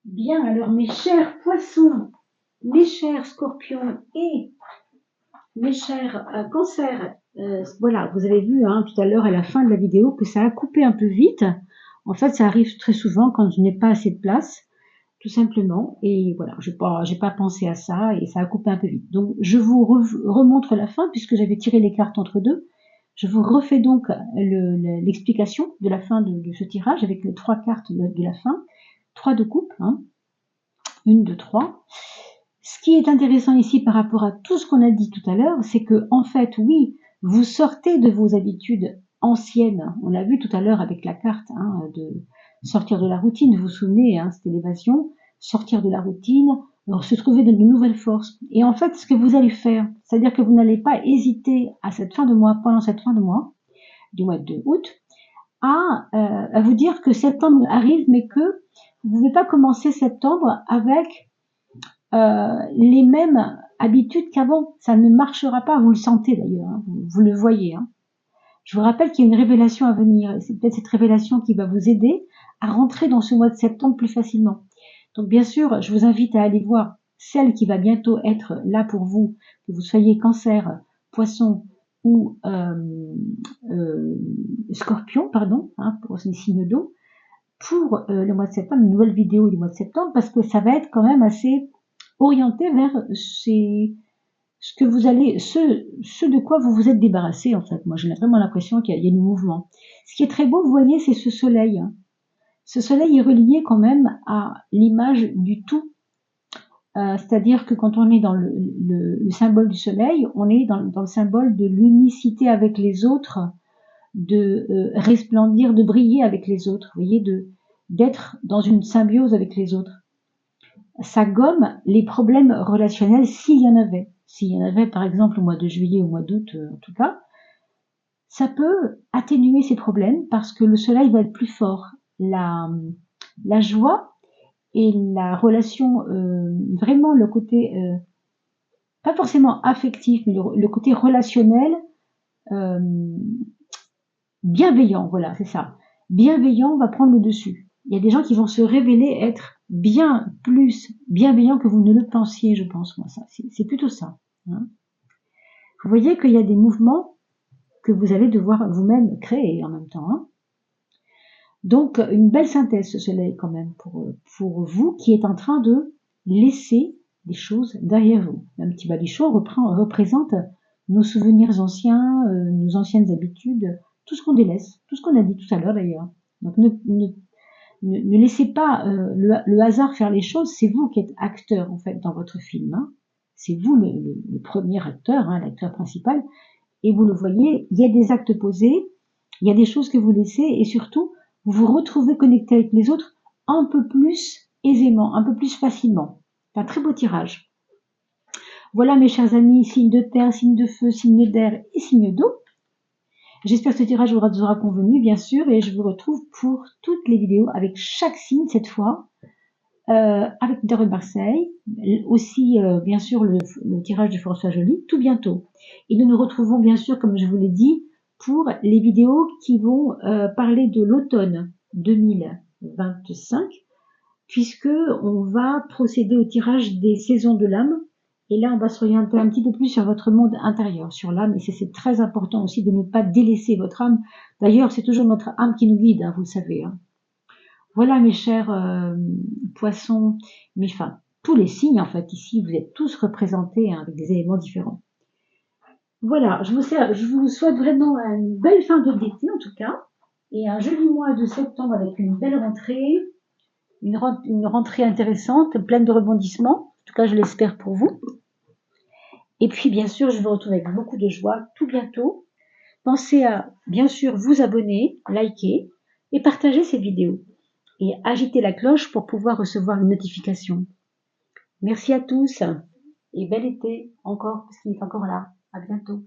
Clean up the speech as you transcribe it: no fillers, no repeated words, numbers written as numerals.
Bien, alors mes chers poissons, mes chers scorpions et mes chers cancers, voilà, vous avez vu tout à l'heure à la fin de la vidéo que ça a coupé un peu vite. En fait, ça arrive très souvent quand je n'ai pas assez de place, tout simplement. Et voilà, j'ai pas pensé à ça et ça a coupé un peu vite. Donc, je vous remontre la fin puisque j'avais tiré les cartes entre deux. Je vous refais donc l'explication de la fin de ce tirage avec les 3 cartes de la fin. 3 de coupe, 1, 2, 3. Ce qui est intéressant ici par rapport à tout ce qu'on a dit tout à l'heure, c'est que en fait, oui, vous sortez de vos habitudes anciennes. On l'a vu tout à l'heure avec la carte de sortir de la routine. Vous vous souvenez, c'était l'évasion, sortir de la routine, se trouver de nouvelles forces. Et en fait, ce que vous allez faire, c'est-à-dire que vous n'allez pas hésiter à cette fin de mois, pendant cette fin de mois, du mois de août, à vous dire que septembre arrive, mais que vous ne pouvez pas commencer septembre avec les mêmes habitudes qu'avant. Ça ne marchera pas, vous le sentez d'ailleurs, vous le voyez. Je vous rappelle qu'il y a une révélation à venir, et c'est peut-être cette révélation qui va vous aider à rentrer dans ce mois de septembre plus facilement. Donc bien sûr, je vous invite à aller voir celle qui va bientôt être là pour vous, que vous soyez cancer, poisson ou scorpion, pardon, pour les signes d'eau, pour le mois de septembre, une nouvelle vidéo du mois de septembre, parce que ça va être quand même assez orienté vers ce que vous allez, ce de quoi vous vous êtes débarrassé en fait. Moi, j'ai vraiment l'impression qu'il y a du mouvement. Ce qui est très beau, vous voyez, c'est ce soleil. Ce soleil est relié quand même à l'image du tout. C'est-à-dire que quand on est dans le symbole du soleil, on est dans le symbole de l'unicité avec les autres, de resplendir, de briller avec les autres, vous voyez, d'être dans une symbiose avec les autres. Ça gomme les problèmes relationnels s'il y en avait. S'il y en avait, par exemple, au mois de juillet, au mois d'août, en tout cas, ça peut atténuer ces problèmes parce que le soleil va être plus fort. La joie et la relation, vraiment le côté, pas forcément affectif, mais le côté relationnel, euh, bienveillant, voilà, c'est ça. Bienveillant va prendre le dessus. Il y a des gens qui vont se révéler être bien plus bienveillants que vous ne le pensiez, je pense, moi, ça. C'est plutôt ça. Vous voyez qu'il y a des mouvements que vous allez devoir vous-même créer en même temps. Donc, une belle synthèse, ce soleil, quand même, pour vous qui êtes en train de laisser des choses derrière vous. Un petit baluchon représente nos souvenirs anciens, nos anciennes habitudes, tout ce qu'on délaisse, tout ce qu'on a dit tout à l'heure d'ailleurs. Donc ne laissez pas le hasard faire les choses, c'est vous qui êtes acteur en fait dans votre film. C'est vous le premier acteur, l'acteur principal, et vous le voyez, il y a des actes posés, il y a des choses que vous laissez, et surtout, vous vous retrouvez connecté avec les autres un peu plus aisément, un peu plus facilement. C'est un très beau tirage. Voilà mes chers amis, signes de terre, signes de feu, signes d'air et signes d'eau. J'espère que ce tirage vous aura convenu, bien sûr, et je vous retrouve pour toutes les vidéos avec chaque signe cette fois, avec Dore Marseille, aussi bien sûr le tirage de François Joly, tout bientôt. Et nous nous retrouvons bien sûr, comme je vous l'ai dit, pour les vidéos qui vont parler de l'automne 2025, puisque on va procéder au tirage des saisons de l'âme. Et là, on va s'orienter un petit peu plus sur votre monde intérieur, sur l'âme. Et c'est très important aussi de ne pas délaisser votre âme. D'ailleurs, c'est toujours notre âme qui nous guide, vous le savez. Voilà mes chers poissons, enfin, tous les signes en fait, ici, vous êtes tous représentés avec des éléments différents. Voilà, je vous souhaite vraiment une belle fin d'été en tout cas, et un joli mois de septembre avec une belle rentrée, une rentrée intéressante, pleine de rebondissements, en tout cas je l'espère pour vous. Et puis bien sûr, je vous retrouve avec beaucoup de joie tout bientôt. Pensez à bien sûr vous abonner, liker et partager cette vidéo. Et agitez la cloche pour pouvoir recevoir une notification. Merci à tous et bel été encore, parce qu'il est encore là. À bientôt.